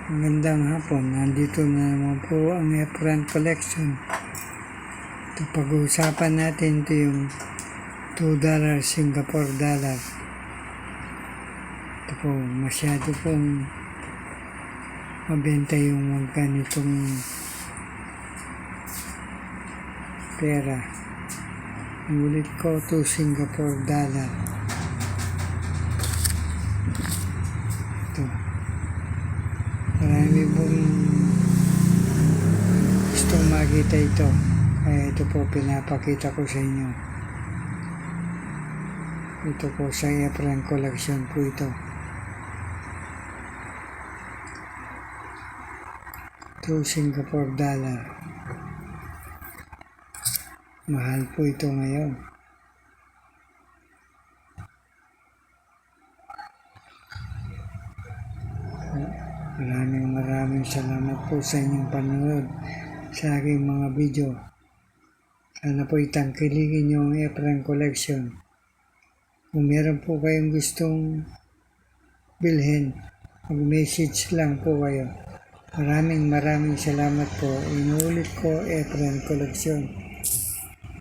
Magandang hapon, nandito na naman po ang Efren Collection. Ito, pag-uusapan natin ito yung $2 Singapore dollar. Ito po, masyado pong mabenta yung mga ganitong pera. Ulit ko, 2 Singapore dollar. Ito. Marami pong gustong makita ito. Kaya ito po pinapakita ko sa inyo. Ito po sa Efren Collection po ito. $2 Singapore dollar. Mahal po ito ngayon. Maraming salamat po sa inyong panonood sa aking mga video. Sana po itangkilikin niyo ang Efren Collection. Kung meron po kayong gustong bilhin, mag-message lang po kayo. Maraming salamat po. Inuulit ko, Efren Collection.